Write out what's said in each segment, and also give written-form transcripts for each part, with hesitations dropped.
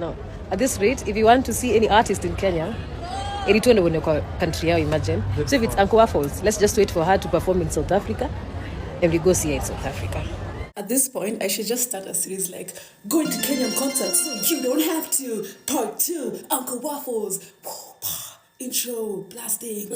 No. At this rate, if you want to see any artist in Kenya, ilituende uone kwa country yao, imagine. So if it's Uncle Waffles, let's just wait for her to perform in South Africa and we go see her in South Africa. At this point, I should just start a series like going to Kenyan concerts so you don't have to. Part 2, Uncle Waffles. Intro, blasting.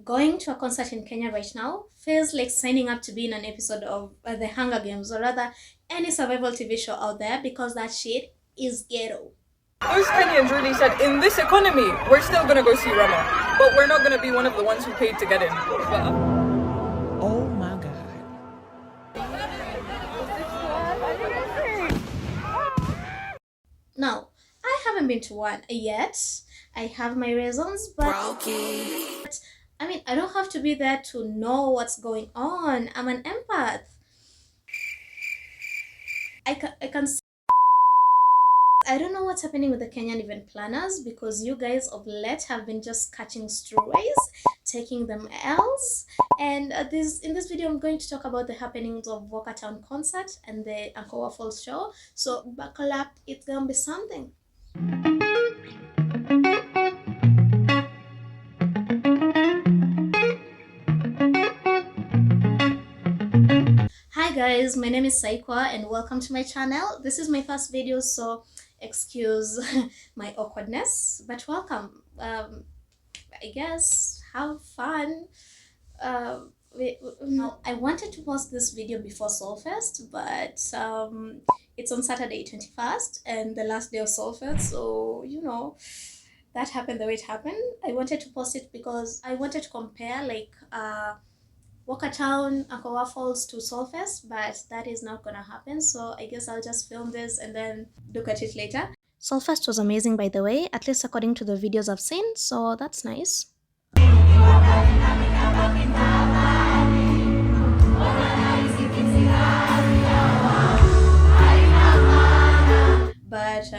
Going to a concert in Kenya right now feels like signing up to be in an episode of The Hunger Games, or rather any survival TV show out there, because that shit is ghetto. Those Kenyans really said, in this economy, we're still gonna go see Rama, but we're not gonna be one of the ones who paid to get in. Oh my God. Now, I haven't been to one yet. I have my reasons, but I mean, I don't have to be there to know what's going on. I'm an empath. I can see. I don't know what's happening with the Kenyan event planners, because you guys of late have been just catching strays, taking them L's. And in this video, I'm going to talk about the happenings of Walkertown concert and the Uncle Waffles show. So buckle up, it's gonna be something. Hi guys, my name is Saikwa and welcome to my channel. This is my first video, so excuse my awkwardness, but welcome. I guess have fun. I wanted to post this video before Solfest, but it's on Saturday 21st and the last day of Solfest, so you know that happened the way it happened. I wanted to post it because I wanted to compare like Walkertown, Uncle Waffles to Solfest, but that is not gonna happen, so I guess I'll just film this and then look at it later. Solfest was amazing, by the way, at least according to the videos I've seen, so that's nice. But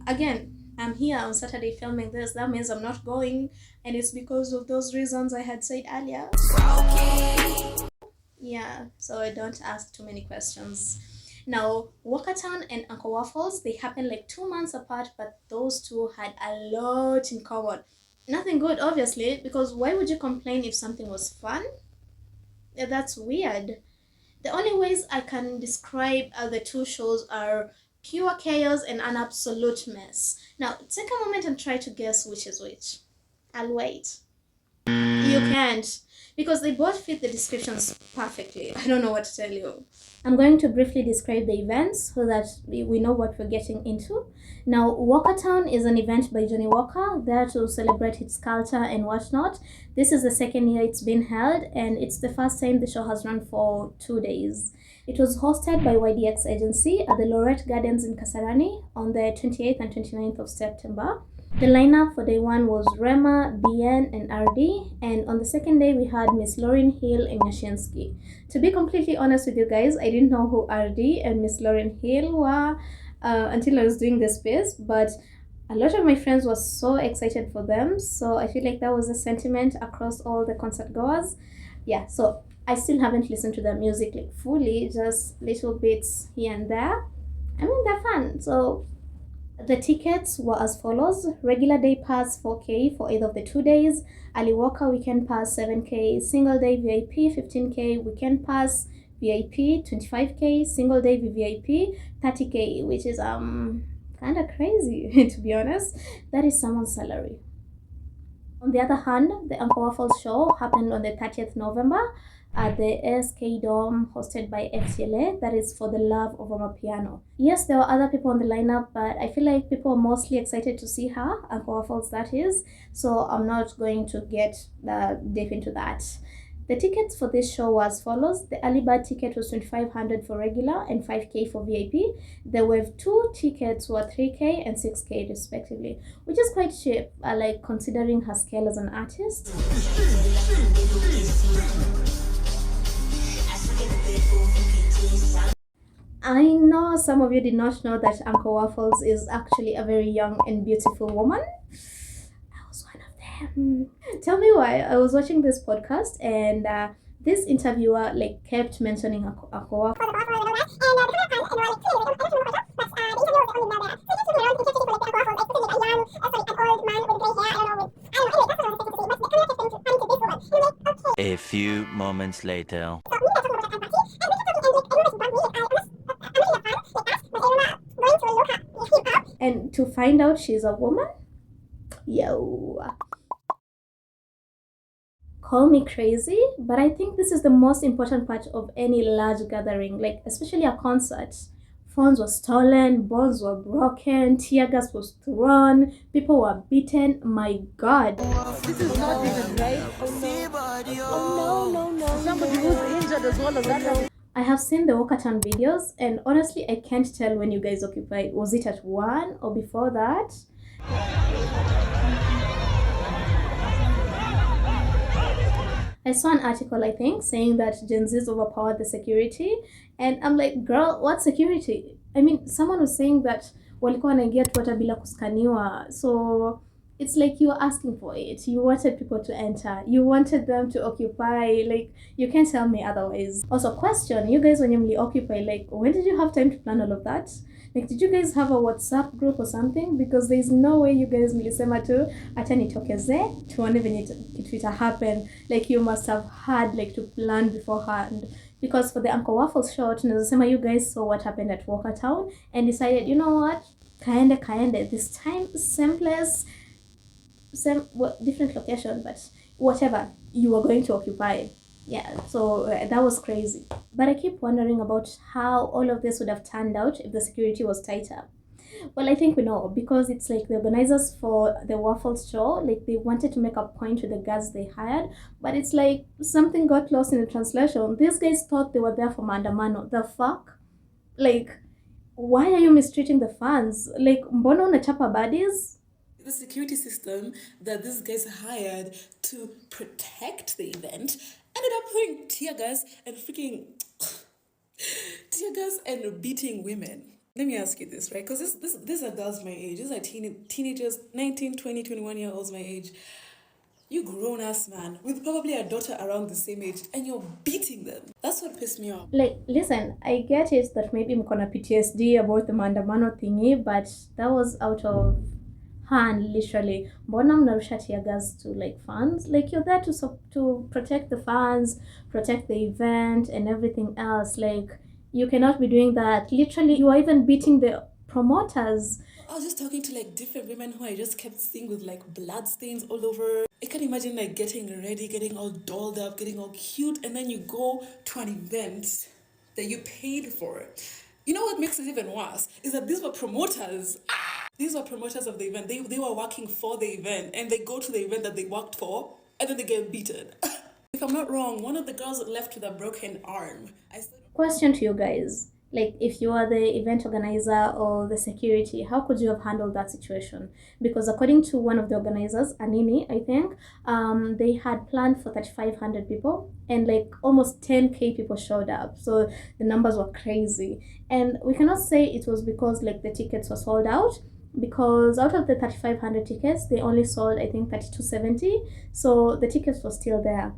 again, I'm here on Saturday filming this. That means I'm not going, and it's because of those reasons I had said earlier. Yeah, so I don't ask too many questions. Now, Walkertown and Uncle Waffles, they happened like 2 months apart, but those two had a lot in common. Nothing good, obviously, because why would you complain if something was fun? Yeah, that's weird. The only ways I can describe the two shows are pure chaos and an absolute mess. Now, take a moment and try to guess which is which. I'll wait. You can't, because they both fit the descriptions perfectly. I don't know what to tell you. I'm going to briefly describe the events so that we know what we're getting into. Now, Walkertown is an event by Johnny Walker, there to celebrate its culture and whatnot. This is the second year it's been held, and it's the first time the show has run for 2 days. It was hosted by YDX Agency at the Lorette Gardens in Kasarani on the 28th and 29th of September. The lineup for day one was Rema, BN, and RD, and on the second day we had Miss Lauren Hill and Yashinsky. To be completely honest with you guys, I didn't know who RD and Miss Lauren Hill were until I was doing this space, but a lot of my friends were so excited for them, so I feel like that was a sentiment across all the concert goers. Yeah, so I still haven't listened to their music like fully, just little bits here and there. I mean, they're fun, so the tickets were as follows: regular day pass 4K for either of the 2 days, early walker weekend pass 7K, single day VIP 15K, weekend pass VIP 25K, single day VVIP 30K, which is kind of crazy to be honest. That is someone's salary. On the other hand, the Uncle Waffles show happened on the 30th November at the SK Dome, hosted by FCLA, that is For the Love of Amapiano. Yes, there were other people on the lineup, but I feel like people are mostly excited to see her, Uncle Waffles that is, so I'm not going to get deep into that. The tickets for this show were as follows: the early bird ticket was 2,500 for regular and 5K for VIP. The wave 2 tickets were 3K and 6K respectively, which is quite cheap, like considering her scale as an artist. I know some of you did not know that Uncle Waffles is actually a very young and beautiful woman. I was one of them. Tell me why. I was watching this podcast and this interviewer kept mentioning Uncle Waffles. A few moments later. And to find out she's a woman? Yo. Call me crazy, but I think this is the most important part of any large gathering, like especially a concert. Phones were stolen, bombs were broken, tear gas was thrown, people were beaten. My God. This is not even right. Oh no. Somebody who's injured as well as that. I have seen the Walkertown videos, and honestly, I can't tell when you guys occupied. Was it at 1 or before that? I saw an article, I think, saying that Gen Z's overpowered the security, and I'm like, girl, what security? I mean, someone was saying that walikuwa wanaingia tu hata bila kuskaniwa, so it's like you were asking for it. You wanted people to enter. You wanted them to occupy. Like, you can't tell me otherwise. Also, question, you guys when you occupy, like, when did you have time to plan all of that? Like, did you guys have a WhatsApp group or something? Because there's no way you guys mlisema tu acha nitokeze tuone venye it happen. Like, you must have had like to plan beforehand. Because for the Uncle Waffles show, tunazasema you guys saw what happened at Walkertown and decided, you know what, kaende. This time, same place, different location, but whatever, you were going to occupy. Yeah, so that was crazy. But I keep wondering about how all of this would have turned out if the security was tighter. Well, I think we know, because it's like the organizers for the Waffles show, like they wanted to make a point to the guys they hired, but it's like something got lost in the translation. These guys thought they were there for maandamano. The fuck? Like, why are you mistreating the fans? Like, mbona unachapa baddies? The security system that these guys hired to protect the event ended up putting tear gas and beating women. Let me ask you this, right? Because these are girls my age. These are teenagers, 19, 20, 21-year-olds my age. You grown-ass man with probably a daughter around the same age and you're beating them. That's what pissed me off. Like, listen, I get it that maybe mkona PTSD about the maandamano thingy, but that was out of hand, literally. Mbona mnarusha tear gas to like fans? Like, you're there to protect the fans, protect the event and everything else. Like, you cannot be doing that. Literally, you are even beating the promoters. I was just talking to like different women who I just kept seeing with like blood stains all over. I can't imagine like getting ready, getting all dolled up, getting all cute, and then you go to an event that you paid for. You know what makes it even worse is that these were promoters. These were promoters of the event. They were working for the event, and they go to the event that they worked for, and then they get beaten. If I'm not wrong, one of the girls left with a broken arm. Question to you guys. Like, if you are the event organizer or the security, how could you have handled that situation? Because according to one of the organizers, Anini, I think, they had planned for 3,500 people and like almost 10K people showed up. So the numbers were crazy. And we cannot say it was because like the tickets were sold out, because out of the 3,500 tickets, they only sold, I think, 3,270. So the tickets were still there.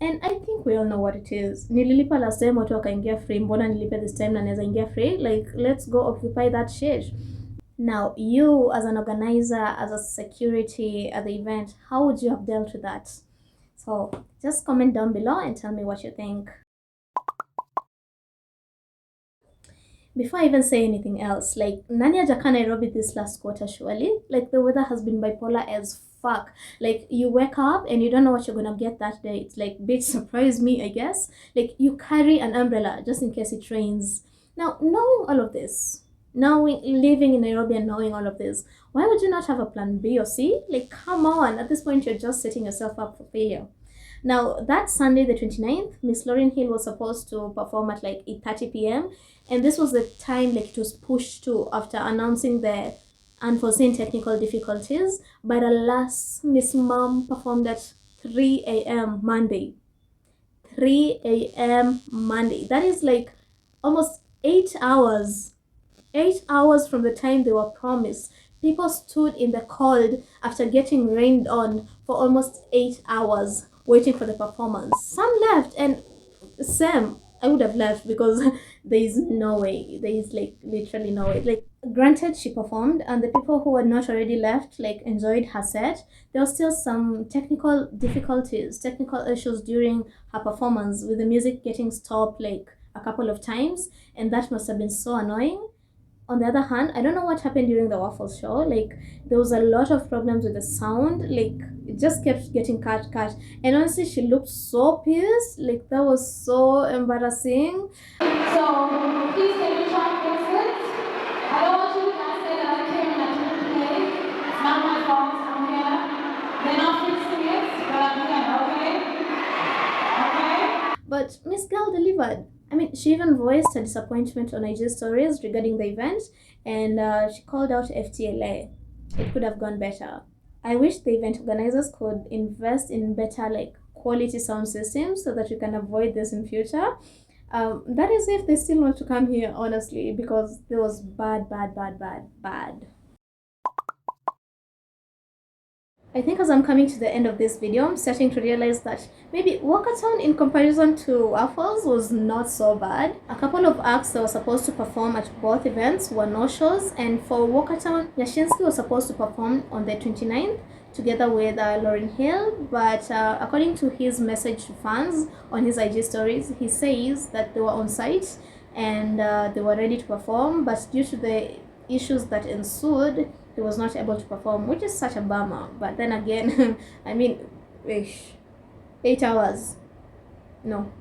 And I think we all know what it is. Nililipa last time watu wakaingia free, mbona nilipe this time na naweza ingia free? Like, let's go occupy that shit. Now, you as an organizer, as a security at the event, how would you have dealt with that? So just comment down below and tell me what you think. Before I even say anything else, like, nani hajakaa Nairobi this last quarter surely? Like, the weather has been bipolar as fuck. Like, you wake up and you don't know what you're gonna get that day. It's like, bitch, surprise me, I guess. Like, you carry an umbrella just in case it rains. Now, knowing all of this, living in Nairobi and knowing all of this, why would you not have a plan B or C? Like, come on, at this point you're just setting yourself up for failure. Now, that Sunday, the 29th, Miss Lauryn Hill was supposed to perform at like 8:30 p.m. And this was the time like it was pushed to after announcing the unforeseen technical difficulties. But alas, Miss Mom performed at 3 a.m. Monday. 3 a.m. Monday. That is like almost 8 hours. 8 hours from the time they were promised. People stood in the cold after getting rained on for almost 8 hours waiting for the performance. Some left and Sam, I would have left because there is no way. There is like literally no way. Like, granted, she performed, and the people who had not already left like enjoyed her set. There was still some technical difficulties, technical issues during her performance, with the music getting stopped like a couple of times, and that must have been so annoying. On the other hand, I don't know what happened during the Waffles show. Like, there was a lot of problems with the sound. Like, it just kept getting cut. And honestly, she looked so pissed. Like, that was so embarrassing. So, please can you try and fix it? I don't want you to guys say that I came and I didn't play. It's not my fault. I'm here. They're not fixing it, but I'm here, okay? Okay? But Miss Girl delivered. I mean, she even voiced her disappointment on IG stories regarding the event, and she called out FTLA. It could have gone better. I wish the event organizers could invest in better, like, quality sound systems so that we can avoid this in future. That is if they still want to come here, honestly, because there was bad. I think as I'm coming to the end of this video, I'm starting to realize that maybe Walkertown in comparison to Waffles was not so bad. A couple of acts that were supposed to perform at both events were no-shows, and for Walkertown, Yashinsky was supposed to perform on the 29th together with Lauryn Hill, but according to his message to fans on his IG stories, he says that they were on site and they were ready to perform, but due to the issues that ensued, he was not able to perform, which is such a bummer. But then again, I mean, 8 hours, no.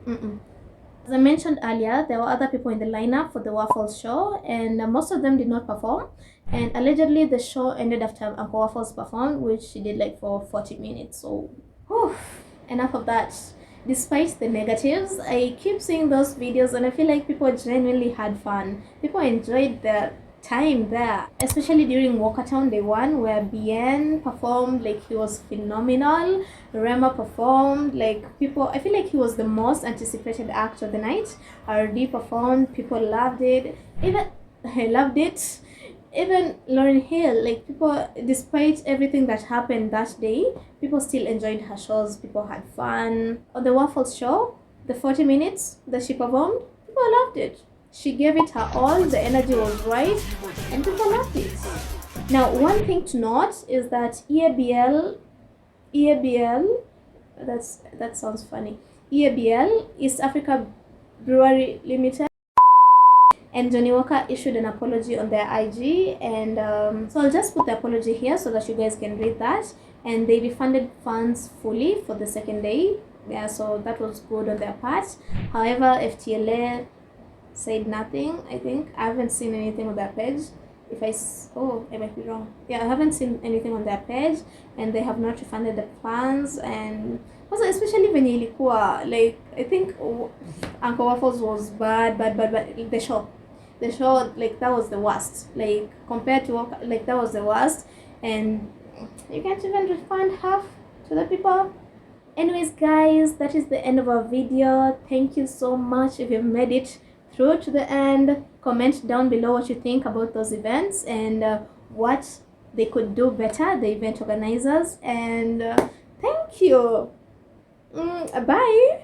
As I mentioned earlier, there were other people in the lineup for the Waffles show, and most of them did not perform. And allegedly, the show ended after Uncle Waffles performed, which she did like for 40 minutes. So, whew, enough of that. Despite the negatives, I keep seeing those videos, and I feel like people genuinely had fun. People enjoyed their time there, especially during Walkertown Day 1, where Bien performed. Like, he was phenomenal. Rema performed. Like, people, I feel like he was the most anticipated act of the night. RD performed. People loved it. Even I loved it. Even Lauryn Hill, like, people, despite everything that happened that day, people still enjoyed her shows. People had fun. On the Waffles show, the 40 minutes that she performed, people loved it. She gave it her all, the energy was right, and people loved it. Now, one thing to note is that EABL, that sounds funny, EABL, East Africa Brewery Limited, and Johnny Walker issued an apology on their IG, and so I'll just put the apology here so that you guys can read that. And they refunded funds fully for the second day. Yeah, so that was good on their part. However, FTLA said nothing. I think I haven't seen anything on their page. I might be wrong. Yeah, I haven't seen anything on their page, and they have not refunded the funds. And also, especially when ilikuwa, like, I think Uncle Waffles was bad. The show, like, that was the worst. Like, compared to, like, that was the worst, and you can't even refund half to the people. Anyways, guys, that is the end of our video. Thank you so much if you've made it through to the end. Comment down below what you think about those events and what they could do better, the event organizers. And thank you. Bye.